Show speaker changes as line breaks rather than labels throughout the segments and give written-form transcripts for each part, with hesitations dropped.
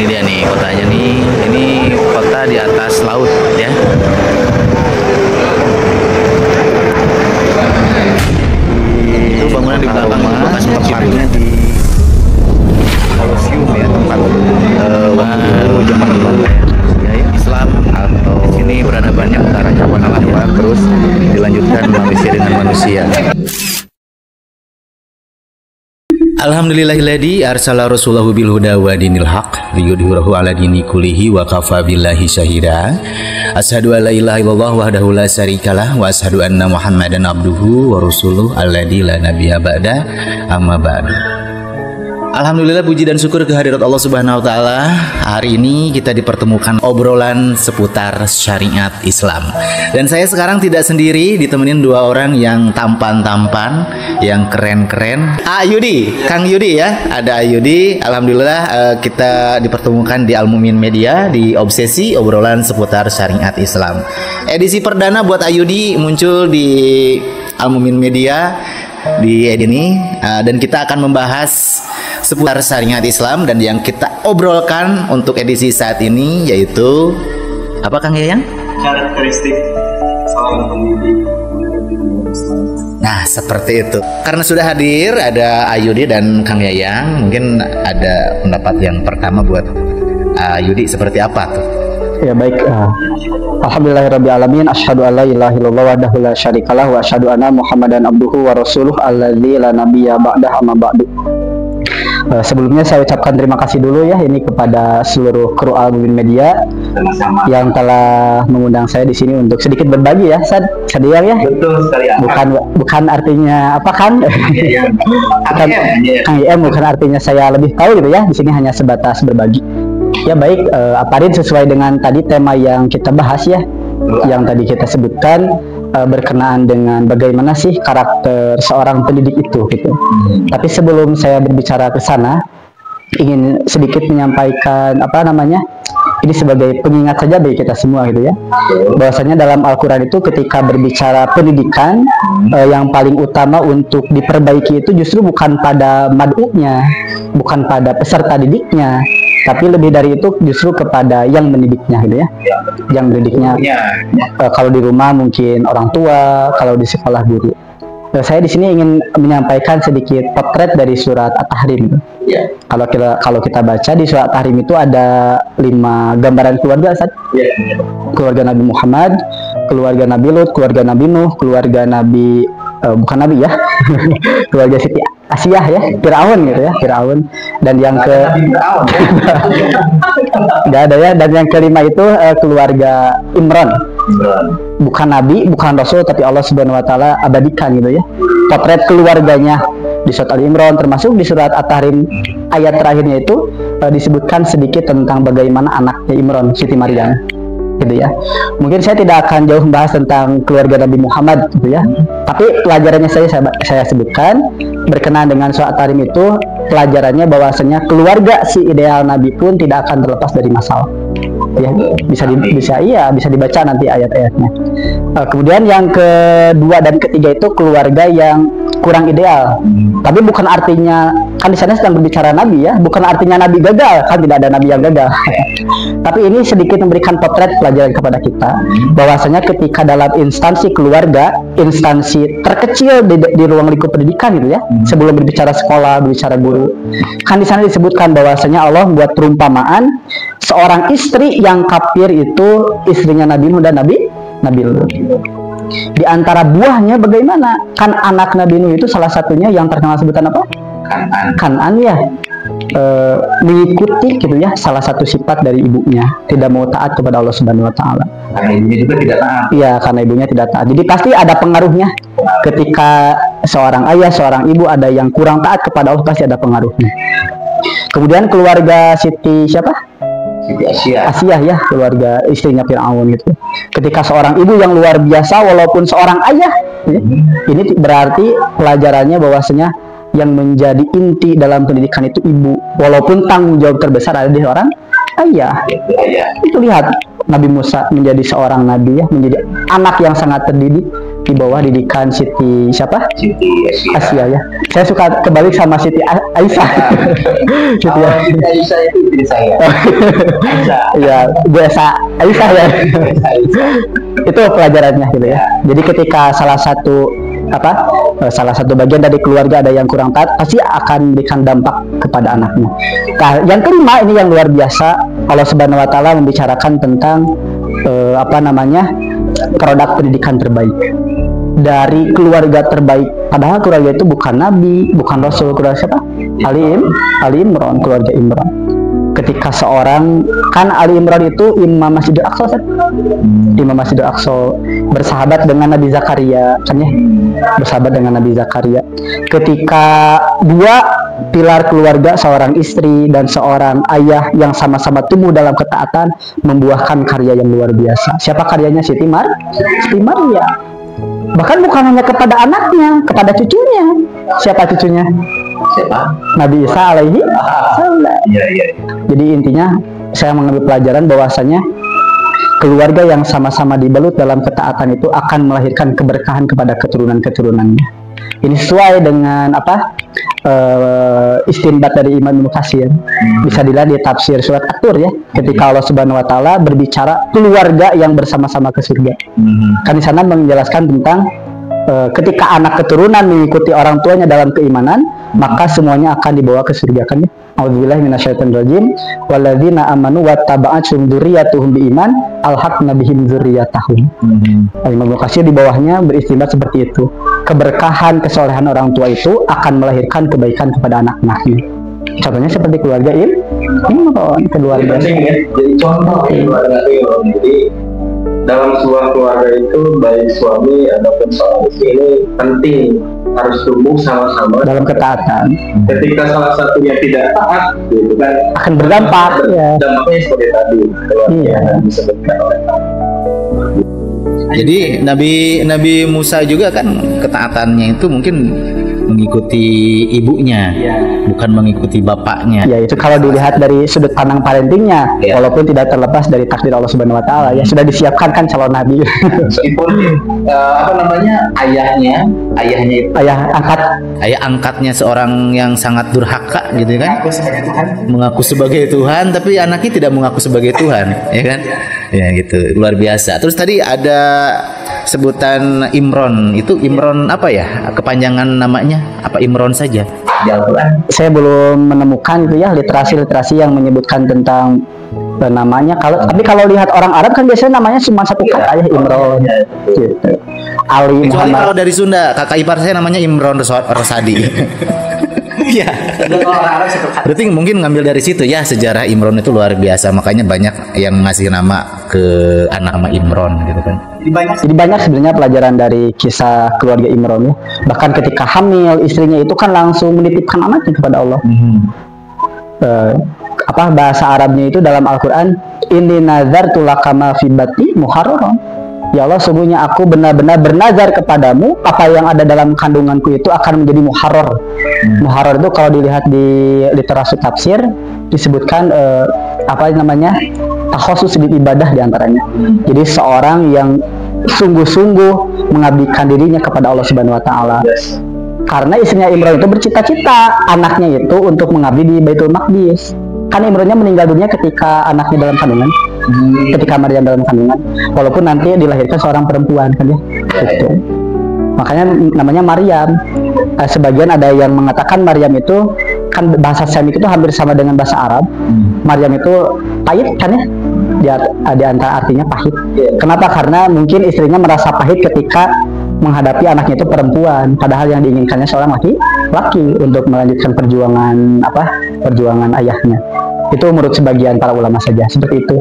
ini dia nih kotanya nih. Ini kota di atas laut ya. Itu bangunan di belakang bekas tepatnya di Kolosium ya, tempat zaman Belanda ya, Islam atau sini peradabannya antara hewan terus dilanjutkan manusia dengan manusia. Alhamdulillahilladzi arsala rasulahu bil huda wa dinil haq liyudhhirahu ala dini kullihi wa kafa billahi syahida. Asyhadu an la ilaha illallah wahdahu la syarikalah wa asyhadu anna Muhammadan abduhu wa rasuluh alladzi la nabiyya ba'da amma ba'du. Alhamdulillah, puji dan syukur kehadirat Allah Subhanahu wa taala. Hari ini kita dipertemukan obrolan seputar syariat Islam. Dan saya sekarang tidak sendiri, ditemenin dua orang yang tampan-tampan, yang keren-keren. Ayudi, Kang Yudi ya. Ada Ayudi. Alhamdulillah kita dipertemukan di Al-Mumin Media di Obsesi obrolan seputar syariat Islam. Edisi perdana buat Ayudi muncul di Al-Mumin Media di ini dan kita akan membahas seputar syariat Islam, dan yang kita obrolkan untuk edisi saat ini yaitu apa Kang Yayang?
Karakteristik seorang pemimpin.
Nah, seperti itu. Karena sudah hadir ada Ayudi dan Kang Yayang, mungkin ada pendapat yang pertama buat Ayudi seperti apa tuh?
Ya baik, alhamdulillahirrabbilalamin, asyhadu an la ilaha illallah wahdahu la syarikalah wa asyhadu anna Muhammadan abduhu wa rasuluh alladzi la nabiyya ba'dah amma ba'du. Sebelumnya saya ucapkan terima kasih dulu ya ini kepada seluruh kru Al-Mumin Media yang telah mengundang saya di sini untuk sedikit berbagi ya, Sadiang ya.
Betul sekali.
Bukan artinya apa kan? Kang IM bukan artinya saya lebih tahu gitu ya. Di sini hanya sebatas berbagi. Ya baik, Aparin sesuai dengan tadi tema yang kita bahas ya, yang tadi kita sebutkan berkenaan dengan bagaimana sih karakter seorang pendidik itu gitu. Tapi sebelum saya berbicara ke sana, ingin sedikit menyampaikan ini sebagai pengingat saja bagi kita semua gitu ya. Bahwasanya dalam Al-Quran itu ketika berbicara pendidikan, yang paling utama untuk diperbaiki itu justru bukan pada mad'unya, bukan pada peserta didiknya, tapi lebih dari itu justru kepada yang mendidiknya gitu ya. Yang mendidiknya kalau di rumah mungkin orang tua, kalau di sekolah guru. Saya di sini ingin menyampaikan sedikit potret dari surat At-Tahrim. Kalau kita baca di surat At-Tahrim itu ada 5 gambaran keluarga, Ustaz. Keluarga Nabi Muhammad, keluarga Nabi Lut, keluarga Nabi Nuh, keluarga Nabi bukan Nabi ya, keluarga Siti Asiyah ya, Firaun gitu ya, Firaun. Dan yang nggak ada ya. Dan yang kelima itu keluarga Imran. Bukan Nabi, bukan Rasul, tapi Allah Subhanahu Wa Taala abadikan gitu ya. Potret keluarganya di surat Al-Imran, termasuk di surat At-Tahrim ayat terakhirnya itu disebutkan sedikit tentang bagaimana anaknya Imran, Siti Maryam. Gitu ya. Mungkin saya tidak akan jauh membahas tentang keluarga Nabi Muhammad gitu ya. Tapi pelajarannya saya sebutkan berkenaan dengan surat At-Tahrim itu, pelajarannya bahwasanya keluarga si ideal Nabi pun tidak akan terlepas dari masalah. Ya, bisa dibaca nanti ayat-ayatnya. Kemudian yang kedua dan ketiga itu keluarga yang kurang ideal. Tapi bukan artinya, kan di sana sedang berbicara Nabi ya, bukan artinya Nabi gagal, kan tidak ada Nabi yang gagal. Tapi ini sedikit memberikan potret pelajaran kepada kita bahwasanya ketika dalam instansi keluarga, instansi terkecil di ruang lingkup pendidikan gitu ya, sebelum berbicara sekolah, berbicara guru, kan di sana disebutkan bahwasanya Allah membuat perumpamaan seorang istri yang kafir itu istrinya Nabi Nuh dan Nabi Lut. Di antara buahnya bagaimana? Kan anak Nabi Nuh itu salah satunya yang terkenal sebutan apa? Kan'an ya. Mengikuti gitu ya salah satu sifat dari ibunya, tidak mau taat kepada Allah Subhanahu Wa Taala.
Karena ibunya juga tidak taat.
Iya, karena ibunya tidak taat. Jadi pasti ada pengaruhnya. Ketika seorang ayah, seorang ibu ada yang kurang taat kepada Allah, pasti ada pengaruhnya. Kemudian keluarga Siti siapa?
Siti
Asiyah ya, keluarga istrinya Firaun gitu. Ketika seorang ibu yang luar biasa walaupun seorang ayah, ya, ini berarti pelajarannya bahwasanya yang menjadi inti dalam pendidikan itu ibu, walaupun tanggung jawab terbesar ada di seorang ayah. Itu lihat Nabi Musa menjadi seorang nabi ya, menjadi anak yang sangat terdidik, di bawah didikan Siti siapa?
Siti
Asia ya. Saya suka kebalik sama Siti Aisyah. Siti
Aisyah itu istri saya. Aisyah.
Ya, biasa Aisyah ya. Itu pelajarannya gitu ya. Jadi ketika salah satu bagian dari keluarga ada yang kurang taat, pasti akan memberikan dampak kepada anaknya. Nah, yang kelima ini yang luar biasa, Allah Subhanahu wa taala membicarakan tentang produk pendidikan terbaik dari keluarga terbaik. Padahal keluarga itu bukan nabi, bukan rasul, keluarga siapa? Ali Imran, keluarga Imran. Ketika seorang, kan Ali Imran itu Imam Masjidil Aqsa, Imam Masjidil Aqsa, bersahabat dengan Nabi Zakaria, kan ya? Bersahabat dengan Nabi Zakaria. Ketika dua pilar keluarga, seorang istri dan seorang ayah yang sama-sama tumbuh dalam ketaatan, membuahkan karya yang luar biasa. Siapa karyanya? Siti Maria. Bahkan bukan hanya kepada anaknya, kepada cucunya. Siapa cucunya?
Siapa?
Nabi Isa alaihi salam.
Iya.
Jadi intinya saya mengambil pelajaran bahwasanya keluarga yang sama-sama dibalut dalam ketaatan itu akan melahirkan keberkahan kepada keturunan-keturunannya. Ini sesuai dengan istinbat dari Imam Ibnu Katsir. Bisa dilihat di tafsir surat At-Tur ya, ketika Allah Subhanahu wa taala berbicara keluarga yang bersama-sama ke surga. Kan di sana menjelaskan tentang ketika anak keturunan mengikuti orang tuanya dalam keimanan, maka semuanya akan dibawa ke surga, kan ya. A'udzubillahi minasyaitonirrajim. Walladzina amanu wattaba'athum dzurriyyatuhum biiman alhaqna bihim dzurriyyatahum. Imam Ibnu Katsir di bawahnya beristinbat seperti itu. Keberkahan, kesolehan orang tua itu akan melahirkan kebaikan kepada anak-anaknya. Contohnya seperti keluarga Imran, keluarga.
Penting ya, jadi contoh keluarga Imran. Jadi dalam sebuah keluarga itu baik suami ataupun seorang istri ini penting harus tumbuh sama-sama
dalam ketaatan.
Ketika salah satunya tidak taat, gitu kan,
akan berdampak. Ya.
Dampaknya seperti tadi, yang disebutkan oleh
Jadi Nabi Musa juga kan ketaatannya itu mungkin mengikuti ibunya, bukan mengikuti bapaknya.
Ya, itu kalau dilihat dari sudut pandang parentingnya, walaupun tidak terlepas dari takdir Allah Subhanahu wa taala, ya sudah disiapkan kan calon nabi.
Meskipun ayah
angkatnya seorang yang sangat durhaka gitu kan, mengaku sebagai Tuhan, tapi anaknya tidak mengaku sebagai Tuhan, ya kan? Ya gitu, luar biasa. Terus tadi ada sebutan Imron, itu Imron apa ya? Kepanjangan namanya apa Imron saja?
Saya belum menemukan itu ya literasi yang menyebutkan tentang namanya. Tapi kalau lihat orang Arab kan biasanya namanya cuma satu kata ya, Imron. Gitu. Ali
Muhammad.
Kalau
dari Sunda, kakak ipar saya namanya Imron Rosadi. Iya. Berarti mungkin ngambil dari situ ya, sejarah Imron itu luar biasa, makanya banyak yang ngasih nama ke anak nama Imron gitu kan.
Jadi banyak sebenarnya pelajaran dari kisah keluarga Imron ya. Bahkan ketika hamil istrinya itu kan langsung menitipkan anaknya kepada Allah. Bahasa Arabnya itu dalam Al-Quran, inni nazartu laka ma fi batni muharraran. Ya Allah, sungguhnya aku benar-benar bernazar kepadamu, apa yang ada dalam kandunganku itu akan menjadi muharrar. Muharrar itu kalau dilihat di literasi tafsir disebutkan takhusus di ibadah diantaranya. Jadi seorang yang sungguh-sungguh mengabdikan dirinya kepada Allah Subhanahu wa taala. Karena istrinya Imran itu bercita-cita anaknya itu untuk mengabdi di Baitul Maqdis. Kan Imrannya meninggal dunia ketika anaknya dalam kandungan. Ketika Maryam dalam kandungan, walaupun nanti dilahirkan seorang perempuan kan ya, gitu. Makanya namanya Maryam. Sebagian ada yang mengatakan Maryam itu kan bahasa Semit itu hampir sama dengan bahasa Arab. Maryam itu pahit kan ya, di antara artinya pahit. Kenapa? Karena mungkin istrinya merasa pahit ketika menghadapi anaknya itu perempuan, padahal yang diinginkannya seorang laki untuk melanjutkan perjuangan ayahnya. Itu menurut sebagian para ulama saja seperti itu.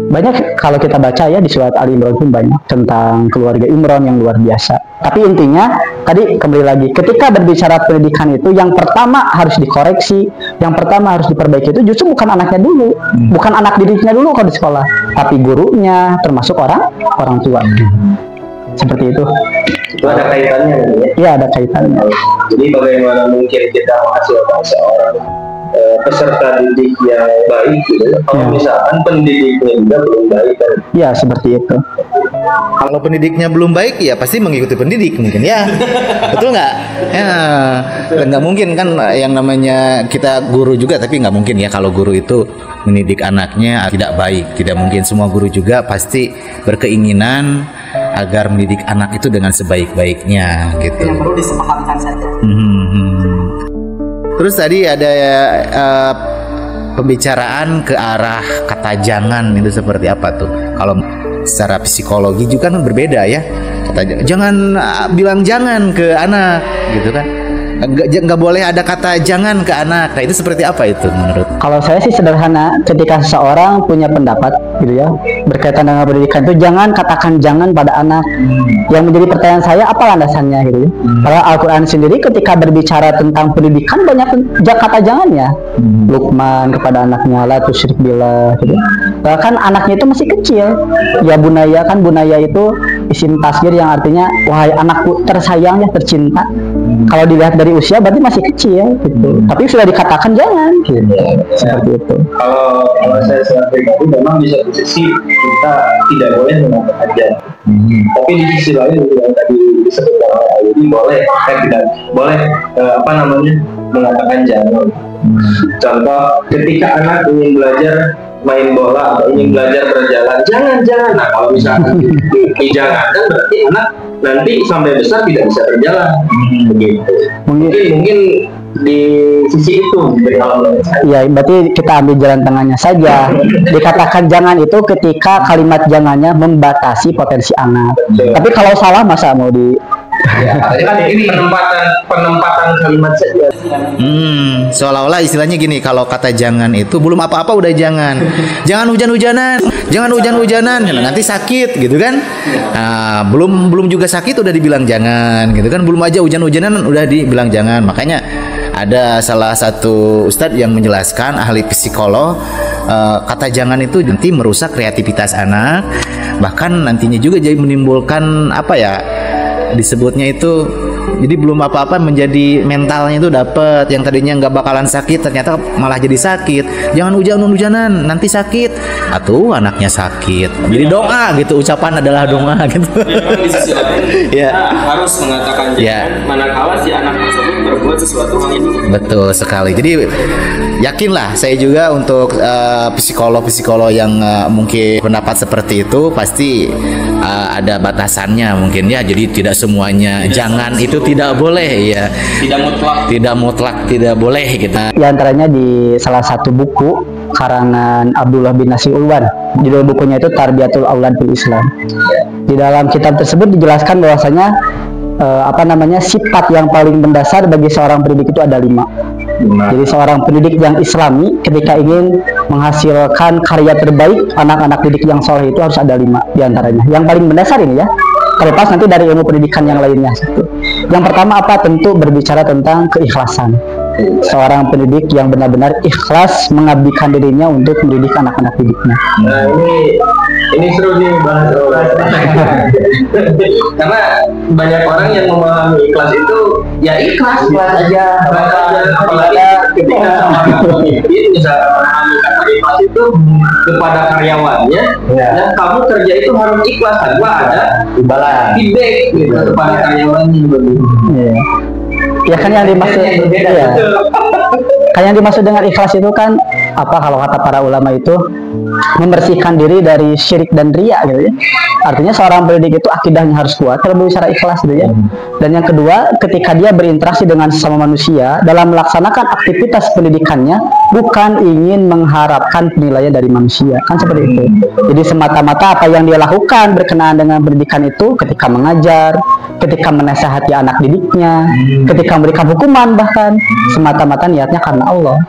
Banyak kalau kita baca ya di surat Ali Imran pun banyak tentang keluarga Imran yang luar biasa. Tapi intinya tadi kembali lagi, ketika berbicara pendidikan itu yang pertama harus dikoreksi, yang pertama harus diperbaiki itu justru bukan anaknya dulu, bukan anak didiknya dulu kalau di sekolah, tapi gurunya, termasuk orang tua. Seperti itu.
Itu ada kaitannya ya?
Iya, ada kaitannya.
Jadi bagaimana mungkin kita menghasilkan seorang peserta didik yang baik gitu. Kalau misalkan pendidiknya juga belum baik kan.
Ya seperti itu.
Kalau pendidiknya belum baik ya pasti mengikuti pendidik mungkin ya. Betul nggak? Ya, nggak mungkin kan yang namanya kita guru juga, tapi nggak mungkin ya kalau guru itu mendidik anaknya tidak baik. Tidak mungkin, semua guru juga pasti berkeinginan agar mendidik anak itu dengan sebaik-baiknya gitu.
Yang perlu disepakamkan saja.
Terus tadi ada pembicaraan ke arah kata jangan, itu seperti apa tuh? Kalau secara psikologi juga kan berbeda ya. Jangan bilang jangan ke anak gitu kan. Nggak boleh ada kata jangan ke anak. Nah itu seperti apa itu menurut?
Kalau saya sih sederhana, ketika seseorang punya pendapat gitu ya berkaitan dengan pendidikan itu, jangan katakan jangan pada anak. Yang menjadi pertanyaan saya, apa landasannya gitu ya? Karena Al-Quran sendiri ketika berbicara tentang pendidikan banyak kata jangannya. Luqman kepada anaknya, la tusyrik billah gitu. Bahkan anaknya itu masih kecil. Ya bunaya, kan bunaya itu isim tasghir yang artinya wahai anakku tersayang ya, tercinta. Kalau dilihat dari usia berarti masih kecil gitu. Tapi sudah dikatakan jangan gitu. Seperti itu.
Kalau saya secara pribadi memang bisa sisi kita tidak boleh mengatakan jangan. Tapi di sisi lain yang tadi disebutkan oleh Ayudi boleh, tidak boleh mengatakan jangan. Contoh ketika anak ingin belajar main bola atau ingin belajar berjalan, jangan. Nah kalau misalkan jangan kan berarti anak nanti sampai besar tidak bisa berjalan. Begitu. Mungkin di sisi itu kalau
ya berarti kita ambil jalan tengahnya saja. Dikatakan jangan itu ketika kalimat jangannya membatasi potensi anak. Tapi kalau salah masa mau di
kan ini penempatan kalimat saja.
Seolah-olah istilahnya gini, kalau kata jangan itu belum apa-apa udah jangan hujan-hujanan, nanti sakit gitu kan. Nah, belum juga sakit udah dibilang jangan gitu kan, belum aja hujan-hujanan udah dibilang jangan. Makanya ada salah satu ustadz yang menjelaskan, ahli psikolog, kata jangan itu nanti merusak kreativitas anak, bahkan nantinya juga jadi menimbulkan disebutnya itu, jadi belum apa-apa menjadi mentalnya itu dapat, yang tadinya nggak bakalan sakit ternyata malah jadi sakit. Jangan hujan-hujanan nanti sakit, atau anaknya sakit. Jadi doa gitu, ucapan adalah doa gitu.
Memang di sisi lain kita harus mengatakan jangan manakala si anak tersebut berbuat sesuatu hal ini.
Betul sekali. Jadi yakinlah saya juga untuk psikolog-psikolog yang mungkin pendapat seperti itu pasti ada batasannya mungkin ya. Jadi tidak semuanya jangan itu tidak boleh ya. Tidak mutlak tidak boleh gitu.
Di antaranya di salah satu buku karangan Abdullah bin Nasir Ulwan. Judul bukunya itu Tarbiyatul Aulad fil Islam. Di dalam kitab tersebut dijelaskan bahwasanya sifat yang paling mendasar bagi seorang pendidik itu ada 5. Jadi seorang pendidik yang islami ketika ingin menghasilkan karya terbaik anak-anak didik yang soleh itu harus ada 5 diantaranya. Yang paling mendasar ini ya, terlepas nanti dari ilmu pendidikan yang lainnya. Yang pertama apa? Tentu berbicara tentang keikhlasan. Seorang pendidik yang benar-benar ikhlas mengabdikan dirinya untuk mendidik anak-anak didiknya.
Nah ini seru nih bahas karena banyak orang yang memahami ikhlas itu ya ikhlas aja, apalagi ketika seorang pemimpin misalnya memahami kata ikhlas itu kepada karyawannya, dan kamu kerja itu harus ikhlas tanpa ada imbalan feedback gitu kepada karyawannya.
Ya kan yang dimaksud kan yang dimaksud dengan ikhlas itu kan kalau kata para ulama itu membersihkan diri dari syirik dan riya gitu ya. Artinya seorang pendidik itu akidahnya harus kuat kalau berbicara ikhlas gitu ya. Dan yang kedua, ketika dia berinteraksi dengan sesama manusia dalam melaksanakan aktivitas pendidikannya bukan ingin mengharapkan penilaian dari manusia, kan seperti itu. Jadi semata-mata apa yang dia lakukan berkenaan dengan pendidikan itu, ketika mengajar, ketika menasihati anak didiknya, ketika memberikan hukuman, bahkan semata-mata niatnya karena Allah.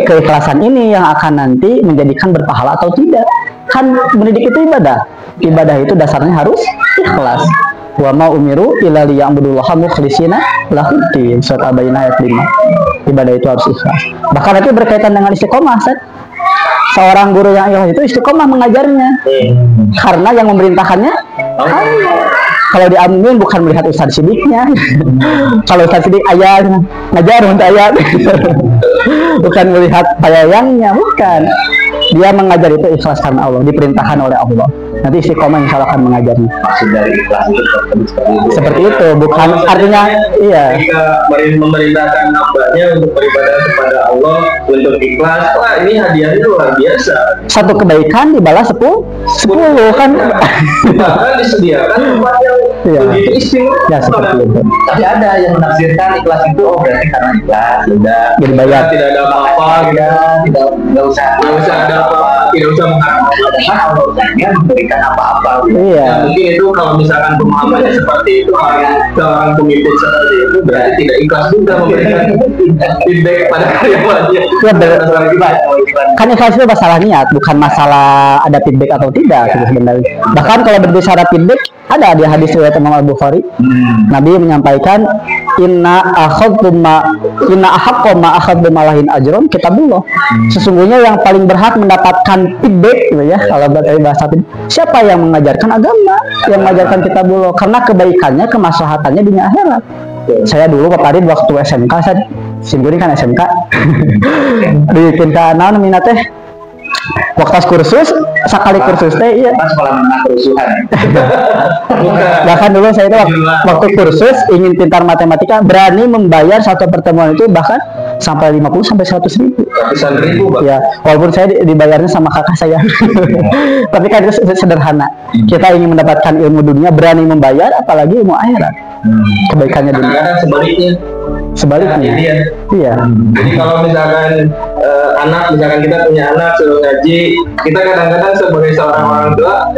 Keikhlasan ini yang akan nanti menjadikan berpahala atau tidak. Kan mendidik itu ibadah. Ibadah itu dasarnya harus ikhlas. Wa ma umiru illa liya'budullaha mukhlishina lahuddin. Surat Al-Baqarah ayat 5. Ibadah itu harus ikhlas. Bahkan nanti berkaitan dengan istiqomah, seorang guru yang ikhlas itu istiqomah mengajarnya. Karena yang memerintahkannya Allah. kalau diambil bukan melihat Ustaz Sidiknya. Kalau Ustaz Sidik ayat ngajar untuk ayat. Bukan melihat payayangnya, bukan. Dia mengajar itu ikhlas karena Allah, diperintahkan oleh Allah. Nanti istiqomah insya Allah akan mengajarnya.
Maksud dari ikhlas itu
seperti itu, bukan artinya iya.
Ketika memerintahkan hambanya untuk beribadah kepada Allah untuk ikhlas, wah ini hadiahnya luar biasa.
Satu kebaikan dibalas 10 kan.
Bahkan disediakan tempat yang begitu istimewa.
Ya seperti itu.
Tapi ada yang menafsirkan ikhlas itu berarti karena ikhlas sudah
dibayar.
Tidak ada apa-apa gitu. Tidak usah ada apa-apa. Tidak usah mengharapkan. Padahal Allah Ta'ala memberikan apa-apa.
Iya.
Ya, mungkin itu kalau misalkan pemahamannya seperti itu, seorang pemimpin seperti itu berarti tidak ikhlas juga memberikan feedback pada karyawannya.
Ya, kan ikhlas itu masalah niat, bukan masalah ada feedback atau tidak gitu sebenarnya. Bahkan kalau berbicara feedback, ada di hadis riwayat Imam Al-Bukhari. Nabi menyampaikan inna akhadtum ma lahin ajron kitabullah. Sesungguhnya yang paling berhak mendapatkan feedback gitu ya, kalau bahasa siapa yang mengajarkan agama, yang mengajarkan kitabullah, karena kebaikannya, kemaslahatannya dunia akhirat. Saya dulu Pak Farid waktu SMK, saya simpurin kan SMK. Bikin naon minatnya waktu kursus sekali kursus teh iya
sekolah menengah kerusuhan.
Bahkan dulu saya itu waktu kursus ingin pintar matematika berani membayar satu pertemuan itu bahkan sampai 50 sampai 100 ribu.
Ratusan ribu Pak.
Ya walaupun saya dibayarnya sama kakak saya. Tapi kan itu sederhana. Kita ingin mendapatkan ilmu dunia berani membayar apalagi ilmu akhirat. Kebaikannya dunia. Sebaliknya. Iya.
Jadi kalau misalkan misalkan kita punya anak suruh ngaji, kita kadang-kadang sebagai seorang orang tua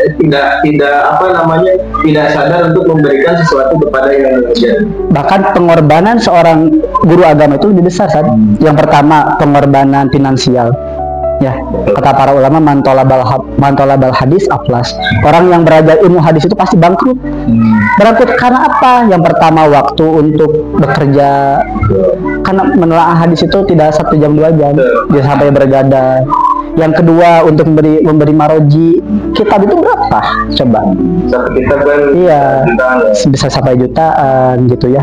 tidak sadar untuk memberikan sesuatu kepada yang mengajar. Bahkan
pengorbanan seorang guru agama itu lebih besar kan. Yang pertama pengorbanan finansial. Ya, kata para ulama mantolabal hadis aflas. Orang yang belajar ilmu hadis itu pasti bangkrut. Bangkrut karena apa? Yang pertama waktu untuk bekerja. Karena menelaah hadis itu tidak 1 jam 2 jam, dia sampai bergadang. Yang kedua untuk memberi maroji. Kitab itu berapa? Coba.
Satu kitab kan?
Iya. Bisa sampai jutaan gitu ya.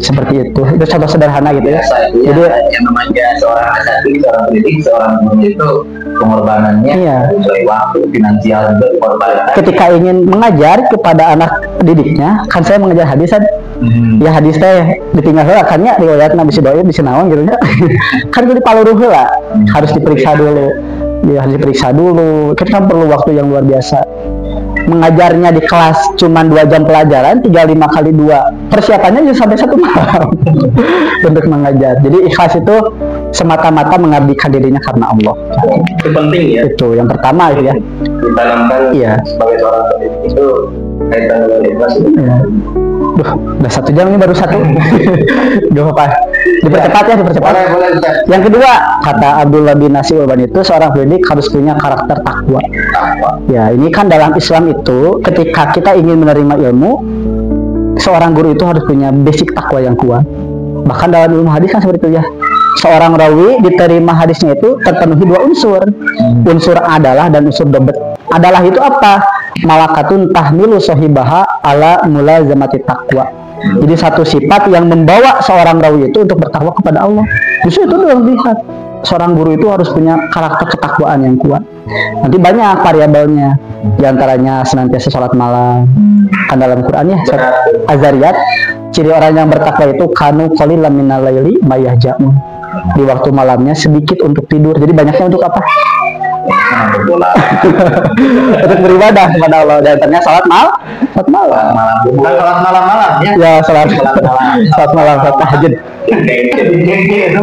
Seperti itu. Itu contoh sederhana gitu ya.
Jadi yang namanya seorang asatidz, seorang pendidik, seorang guru itu pengorbanannya sesuai waktu, finansial juga dikorbankan.
Ketika ingin mengajar kepada anak didiknya, kan saya mengajar hadis kan. Ya hadis teh ditinggal heula kan nya riwayat Nabi Sidoy bisa naon gitu nya. Kan kudu dipaluruh heula, harus diperiksa dulu. Ya harus diperiksa dulu. Kita kan perlu waktu yang luar biasa. Mengajarnya di kelas cuma 2 jam pelajaran, 35 kali 2. Persiapannya juga sampai 1 malam untuk mengajar. Jadi ikhlas itu semata-mata mengabdikan dirinya karena Allah.
Itu penting ya.
Itu yang pertama itu ya.
Ditanamkan sebagai seorang pendidik itu kaitan dengan ikhlas itu.
Ya. Duh, udah 1 jam ini baru 1. Duh apa? Dipercepat ya, dipercepat.
Boleh.
Yang kedua, kata Abdullah bin Nasir Urban itu seorang pendidik harus punya karakter takwa. Ya, ini kan dalam Islam itu ketika kita ingin menerima ilmu, seorang guru itu harus punya basic takwa yang kuat. Bahkan dalam ilmu hadis kan seperti itu ya. Seorang rawi diterima hadisnya itu terpenuhi 2 unsur. Unsur adalah dan unsur dobet. Adalah itu apa? Malakatun tahmilu sohibaha ala mulazamati taqwa. Jadi satu sifat yang membawa seorang rawi itu untuk bertakwa kepada Allah. Justru itu yang dilihat. Seorang guru itu harus punya karakter ketakwaan yang kuat. Nanti banyak variabelnya. Di antaranya senantiasa sholat malam. Kan dalam Quran ya, Az-Zariyat, ciri orang yang bertakwa itu kanu qalilan minal laili mayahja'un. Di waktu malamnya sedikit untuk tidur. Jadi banyaknya untuk apa? Untuk beribadah kepada Allah. Dan ternyata salat malam.
Bukan salat malam ya.
Ya, salat malam, salat tahajud.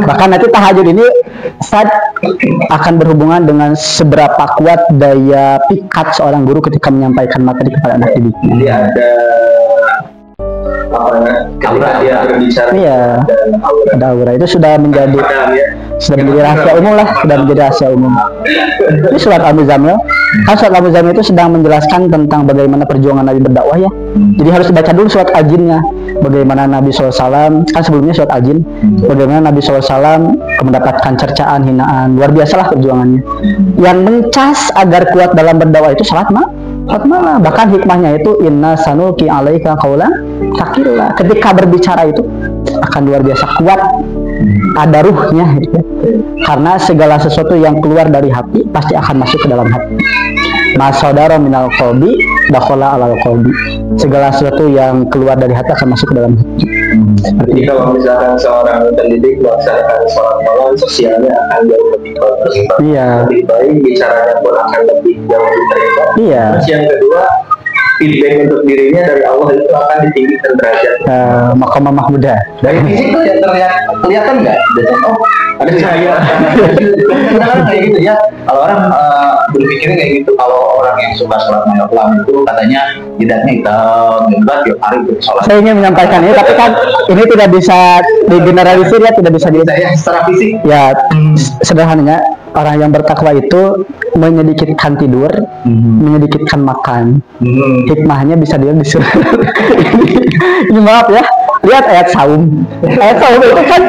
Bahkan nanti tahajud ini akan berhubungan dengan seberapa kuat daya pikat seorang guru ketika menyampaikan materi kepada anak didiknya.
Jadi ada ketika dia berbicara,
ada aura itu sudah menjadi rahasia umum lah, sudah menjadi rahasia umum. Ini surat Al-Muzammil, kan surat Al-Muzammil itu sedang menjelaskan tentang bagaimana perjuangan Nabi berdakwah ya. Jadi harus dibaca dulu surat Al-Jinnya, bagaimana Nabi SAW, kan sebelumnya surat Al-Jin, bagaimana Nabi SAW mendapatkan cercaan, hinaan, luar biasalah perjuangannya. Yang mencas agar kuat dalam berdakwah itu salat Sholat malam. Bahkan hikmahnya itu inna sanulqi 'alaika qaulan tsaqila. Ketika berbicara itu akan luar biasa kuat, ada ruhnya gitu ya. Karena segala sesuatu yang keluar dari hati pasti akan masuk ke dalam hati. Masodara minal qalbi dakhala alal qalbi. Segala sesuatu yang keluar dari hati akan masuk ke dalam hati.
Jadi kalau misalkan seorang pendidik melaksanakan sholat malam, sosialnya akan jauh lebih bagus, lebih baik, bicaranya pun akan lebih jauh lebih terlibat. Terus yang kedua, feedback untuk dirinya dari Allah itu akan ditinggikan derajat.
Maqamah mahmudah.
Dari fisik tuh yang kelihatan nggak? Oh, ada cahaya. Kadang-kadang kayak gitu ya. Kalau orang berpikirnya kayak gitu, kalau orang yang suka sholat malam itu katanya jidatnya hitam, dan tiap hari sholat.
Saya ingin menyampaikan ini, tapi kan ini tidak bisa digeneralisir ya, tidak bisa
secara fisik.
Ya, sederhananya orang yang bertakwa itu menyedikitkan tidur, menyedikitkan makan. Hikmahnya bisa dilihat di surah. Ini maaf ya, lihat ayat saum. Ayat saum itu kan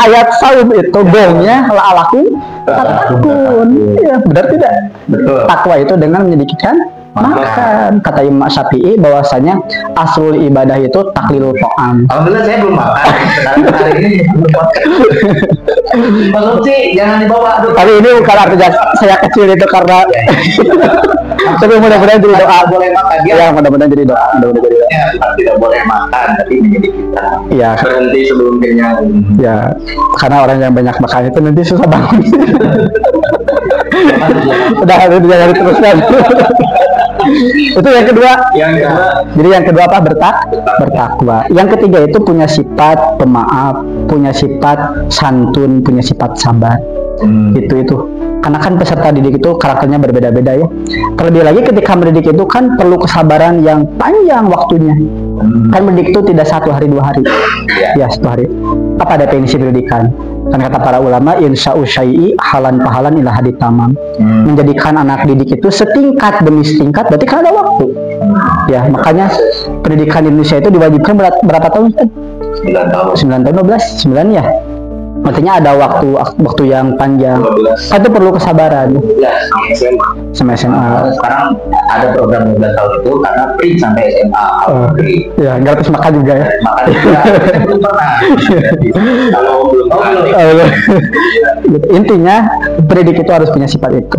ayat saum itu bomnya la'alakum tattaqun. Ya, benar tidak? Betul. Takwa itu dengan menyedikitkan makan. Kata Imam Syafi'i bahwasanya aslul ibadah itu taklilul ta'am.
Alhamdulillah saya belum makan. Hari ini belum makan. Maksud sih jangan dibawa.
Tapi ini bukan artinya saya kecil itu karena tapi mudah-mudahan jadi doa.
Boleh makan ya.
Ya, mudah-mudahan jadi doa. Mudah-mudahan jadi doa.
Ya, tidak boleh makan tapi menyedikitkan.
Iya.
Berhenti sebelum kenyang.
Ya, karena orang yang banyak makan itu nanti susah bangun. Udah harus jangan diteruskan. Itu yang kedua. Jadi yang kedua apa? Bertakwa. Yang ketiga itu punya sifat pemaaf, punya sifat santun, punya sifat sabar. Itu. Karena kan peserta didik itu karakternya berbeda-beda ya. Terlebih lagi ketika mendidik itu kan perlu kesabaran yang panjang waktunya. Kan mendidik itu tidak 1 hari 2 hari. Ya 1 hari. Apa definisi pendidikan? Kan kata para ulama, insya'u syai'i halan pahalan ila hadit tamam. Menjadikan anak didik itu setingkat demi setingkat, berarti kan ada waktu. Ya, makanya pendidikan di Indonesia itu diwajibkan berapa tahun?
9 tahun.
9 tahun 12, 9 ya. Artinya ada waktu yang panjang. Kan itu perlu kesabaran.
Ya, sama SMA. Sekarang ada program 12 tahun itu karena free sampai SMA.
Ya, gratis makan juga ya.
Makan juga. Belum pernah. Kalau belum
Intinya pendidik itu harus punya sifat itu.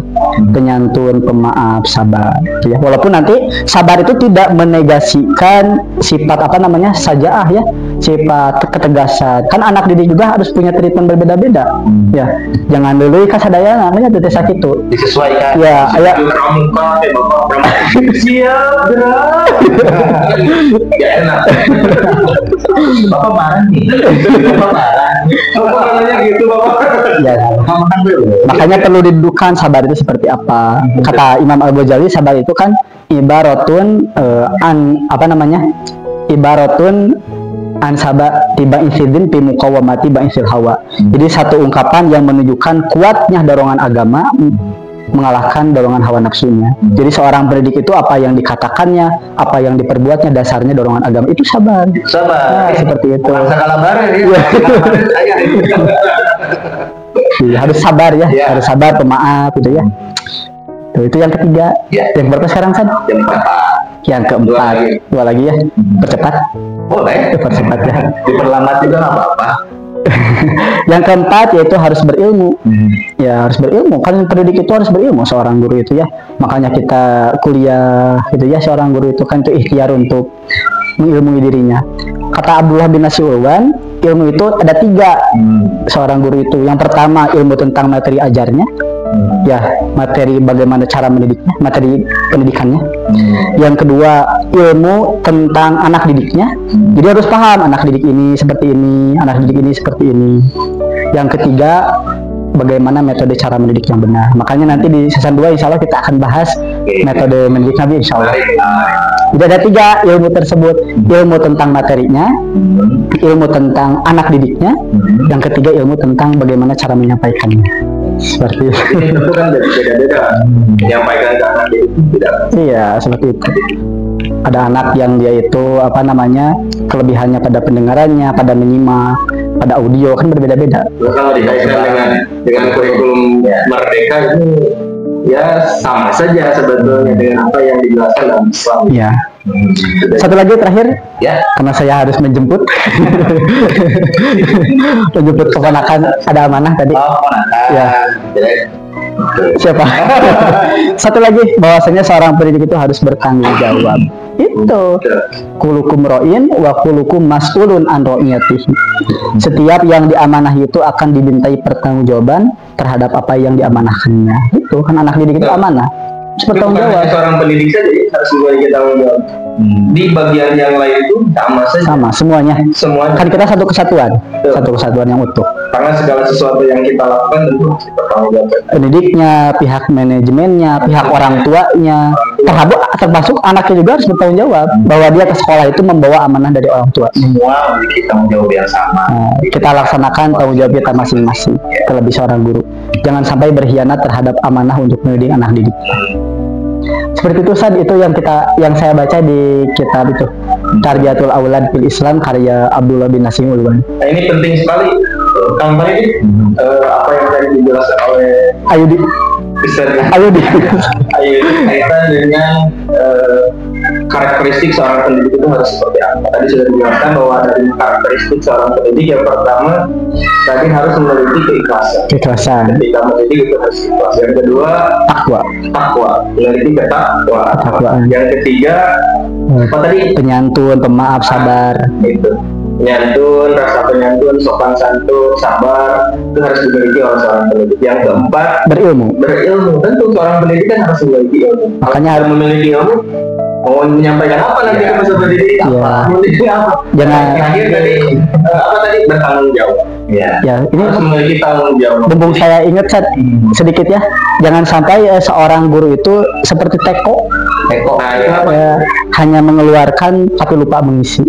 Penyantun, pemaaf, sabar. Ya, walaupun nanti sabar itu tidak menegasikan sifat sajaah ya, sifat ketegasan. Kan anak didik juga harus punya treatment berbeda-beda. Ya, jangan dulu kasadaya namanya tetes sakit itu.
Disesuaikan.
Ya,
siap gerak. Ya enak. Bapak marah nih. Bapak marah. Bapak gitu Bapak.
Ya, makanya perlu didudukan sabar itu seperti apa. Kata Imam Al-Ghazali, sabar itu kan ibaratun ibaratun ansaba tiba insidin pi muqawamati ba'insil hawa. Jadi satu ungkapan yang menunjukkan kuatnya dorongan agama mengalahkan dorongan hawa nafsunya. Jadi seorang pendidik itu apa yang dikatakannya, apa yang diperbuatnya dasarnya dorongan agama itu sabar.
Sabar.
Seperti itu.
Segala barang ya.
Ya, harus sabar ya, harus sabar, pemaaf gitu ya. Itu yang ketiga. Yang berapa sekarang San? Yang keempat. Dua lagi ya. Percepat.
Boleh.
Percepat ya.
Diperlambat juga nggak apa-apa.
Yang keempat yaitu harus berilmu. Ya, harus berilmu. Kan pendidik itu harus berilmu, seorang guru itu ya. Makanya kita kuliah gitu ya, seorang guru itu kan itu ikhtiar untuk mengilmui dirinya. Kata Abdullah bin Nasirwan, ilmu itu ada 3 seorang guru itu. Yang pertama ilmu tentang materi ajarnya, ya materi bagaimana cara mendidiknya, materi pendidikannya. Yang kedua ilmu tentang anak didiknya, jadi harus paham anak didik ini seperti ini, anak didik ini seperti ini. Yang ketiga bagaimana metode cara mendidik yang benar. Makanya nanti di season 2 insya Allah kita akan bahas metode mendidik Nabi insya Allah. Jadi ada 3 ilmu tersebut, ilmu tentang materinya, ilmu tentang anak didiknya, yang ketiga ilmu tentang bagaimana cara menyampaikannya. Seperti itu.
Itu kan beda-beda. Menyampaikan ke anak didik tidak.
Iya, seperti itu. Ada anak yang dia itu kelebihannya pada pendengarannya, pada menyimak, pada audio kan berbeda-beda.
Kalau dikaitkan dengan kurikulum Merdeka itu ya sama saja sebetulnya dengan apa yang dijelaskan dalam Islam.
Ya. Satu lagi terakhir,
Ya.
karena saya harus menjemput menjemput keponakan, ada amanah tadi.
Oh, ponakan.
Ya. Siapa? Satu lagi, bahwasanya seorang pendidik itu harus bertanggung jawab. Itu kulukum ro'in wa kulukum mas'ulun an ro'iyatihi. Setiap yang diamanahi itu akan dimintai pertanggungjawaban terhadap apa yang diamanahkannya. Itu kan anak didik itu amanah, bertanggung
Bukan
jawab.
hanya seorang pendidik saja harus memiliki tanggung jawab. Di bagian yang lain itu sama saja.
Sama semuanya.
Semuanya.
Kan kita satu kesatuan,
Betul.
satu kesatuan yang utuh.
Karena segala sesuatu yang kita lakukan tentu harus kita tanggung jawab.
Pendidiknya, pihak manajemennya, pihak orang tuanya, termasuk anaknya juga harus bertanggung jawab bahwa dia ke sekolah itu membawa amanah dari orang tua.
Semua memiliki tanggung jawab yang sama.
Nah, kita laksanakan tanggung jawab kita masing-masing, terlebih seorang guru. Jangan sampai berkhianat terhadap amanah untuk mendidik anak didik. Seperti itu Sad, itu yang saya baca di kitab itu Tarbiyatul Aulad fil Islam karya Abdullah bin Nasim Ulwan.
Nah, ini penting sekali. Kang Farid, apa yang tadi dijelaskan oleh
Ayudi.
Ustaz
Ayudi.
kaitan dengan karakteristik seorang pendidik itu harus seperti apa. Tadi sudah dijelaskan bahwa dari karakteristik seorang pendidik yang pertama tadi harus memiliki keikhlasan.
Keikhlasan.
Ketika mendidik itu harus ikhlas. Yang kedua takwa, memiliki ketakwaan. Yang ketiga apa tadi?
Penyantun, pemaaf, sabar.
Itu penyantun, rasa penyantun, sopan santun, sabar itu harus dimiliki oleh seorang pendidik. Yang keempat
Berilmu.
Tentu seorang pendidik kan harus memiliki ilmu.
Makanya
harus memiliki ilmu. Mau menyampaikan apa nanti ke peserta pendidik?
Iya.
Mendidik apa?
Jangan.
Terakhir tadi apa tadi bertanggung jawab.
Ya, ini
Harus memiliki tanggung jawab.
mumpung saya ingat Sad, sedikit ya, jangan sampai seorang guru itu seperti teko.
Nah, itu apa?
Hanya mengeluarkan tapi lupa mengisi.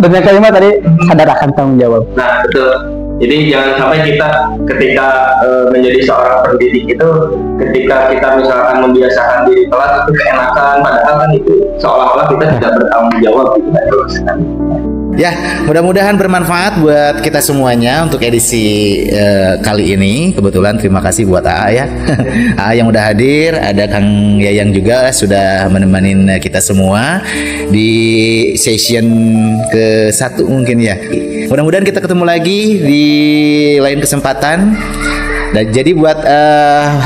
Dan yang kelima tadi sadar akan tanggung jawab.
Nah, betul. Jadi jangan sampai kita ketika menjadi seorang pendidik itu, ketika kita misalkan membiasakan diri kelas itu keenakan, padahal kan itu seolah-olah kita tidak bertanggung jawab gitu kan.
Ya, mudah-mudahan bermanfaat buat kita semuanya untuk edisi kali ini. Kebetulan terima kasih buat AA ya. AA yang udah hadir, ada Kang Yayang juga sudah menemani kita semua di session ke-1 mungkin ya. Mudah-mudahan kita ketemu lagi di lain kesempatan. Dan jadi buat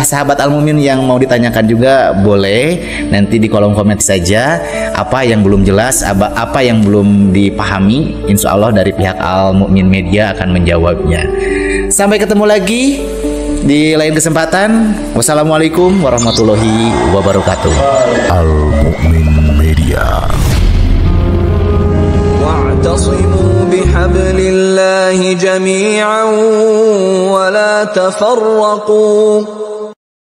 sahabat Al-Mumin yang mau ditanyakan juga boleh nanti di kolom komen saja apa yang belum jelas, apa yang belum dipahami. Insya Allah dari pihak Al-Mumin Media akan menjawabnya. Sampai ketemu lagi di lain kesempatan. Wassalamualaikum warahmatullahi wabarakatuh.
Al-Mumin Media.
واعتصموا بحبل الله جميعا ولا تفرقوا